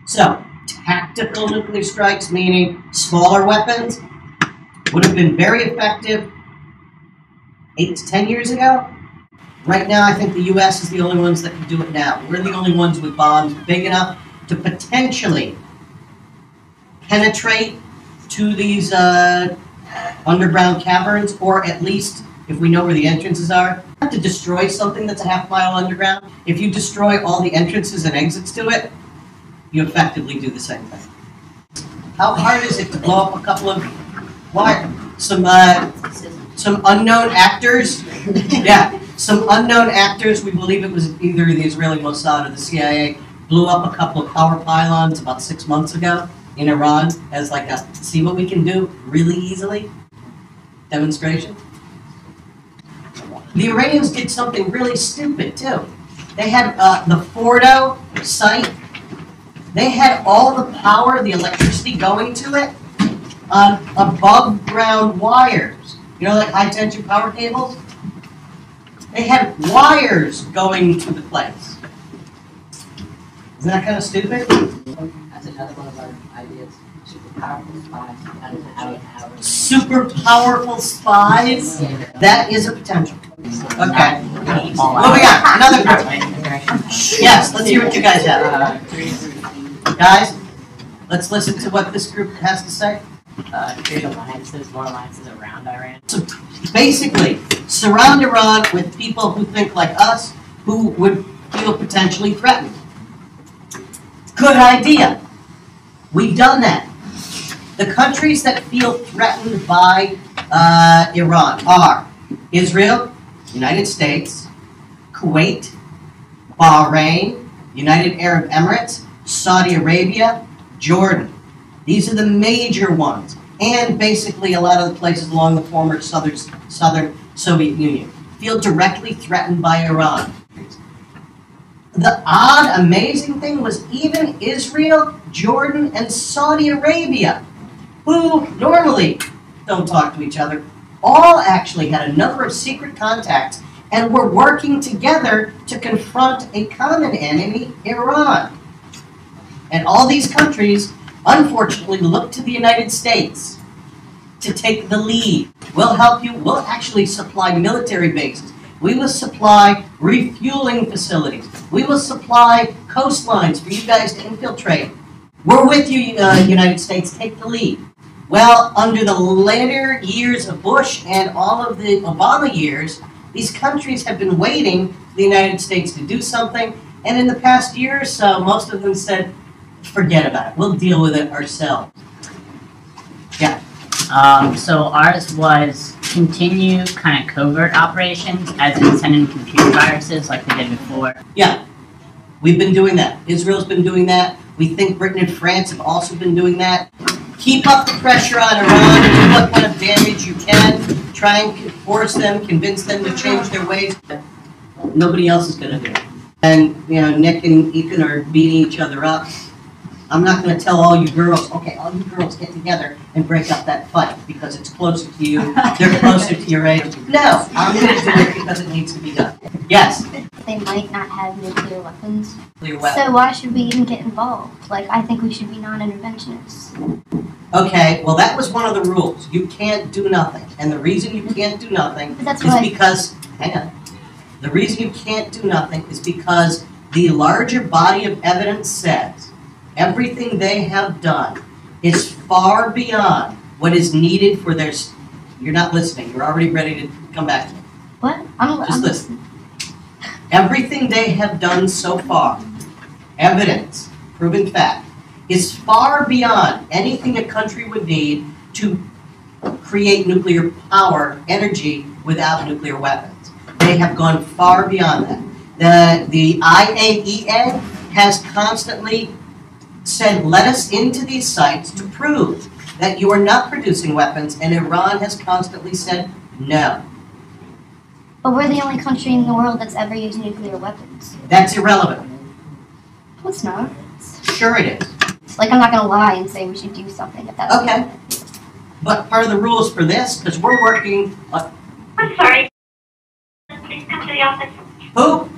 So, tactical nuclear strikes, meaning smaller weapons, would have been very effective 8 to 10 years ago. Right now, I think the U.S. is the only ones that can do it now. We're the only ones with bombs big enough to potentially penetrate to these underground caverns, or at least, if we know where the entrances are, have to destroy something that's a half mile underground. If you destroy all the entrances and exits to it, you effectively do the same thing. How hard is it to blow up a couple of some unknown actors? Yeah, some unknown actors. We believe it was either the Israeli Mossad or the CIA blew up a couple of power pylons about 6 months ago in Iran as like a see what we can do really easily demonstration. The Iranians did something really stupid too. They had the Fordo site. They had all the power, the electricity going to it on above ground wires. You know, like high tension power cables? They had wires going to the place. Isn't that kind of stupid? That's another one of our ideas. Super powerful spies. Super powerful spies? That is a potential. Okay. What we got? Another group. Yes, let's hear what you guys have. Guys, let's listen to what this group has to say. Create alliances, more alliances around Iran. So basically, surround Iran with people who think like us, who would feel potentially threatened. Good idea. We've done that. The countries that feel threatened by Iran are Israel, United States, Kuwait, Bahrain, United Arab Emirates, Saudi Arabia, Jordan. These are the major ones, and basically a lot of the places along the former southern Soviet Union feel directly threatened by Iran. The odd, amazing thing was even Israel, Jordan, and Saudi Arabia, who normally don't talk to each other, all actually had a number of secret contacts and were working together to confront a common enemy, Iran. And all these countries, unfortunately, look to the United States to take the lead. We'll help you. We'll actually supply military bases. We will supply refueling facilities. We will supply coastlines for you guys to infiltrate. We're with you, United States. Take the lead. Well, under the later years of Bush and all of the Obama years, these countries have been waiting for the United States to do something. And in the past year or so, most of them said, forget about it. We'll deal with it ourselves. Yeah. So ours was continue kind of covert operations, as in sending computer viruses like they did before. Yeah. We've been doing that. Israel's been doing that. We think Britain and France have also been doing that. Keep up the pressure on Iran. Do what kind of damage you can. Try and force them, convince them to change their ways. Nobody else is going to do it. And, you know, Nick and Ethan are beating each other up. I'm not going to tell all you girls, okay, all you girls get together and break up that fight because it's closer to you, they're closer to your age. No, I'm going to do it because it needs to be done. Yes? They might not have nuclear weapons. Nuclear weapons. So why should we even get involved? Like, I think we should be non-interventionists. Okay, well that was one of the rules. You can't do nothing. And the reason you can't do nothing is because, hang on, the reason you can't do nothing is because the larger body of evidence says everything they have done is far beyond what is needed for their... You're not listening. You're already ready to come back to me. What? Just listen. Everything they have done so far, evidence, proven fact, is far beyond anything a country would need to create nuclear power, energy, without nuclear weapons. They have gone far beyond that. The IAEA has constantly said, let us into these sites to prove that you are not producing weapons, and Iran has constantly said no. But we're the only country in the world that's ever used nuclear weapons. That's irrelevant. No, it's not. Sure it is. Like, I'm not going to lie and say we should do something if that's okay. But part of the rules for this, because we're working I'm sorry. Please come to the office. Who?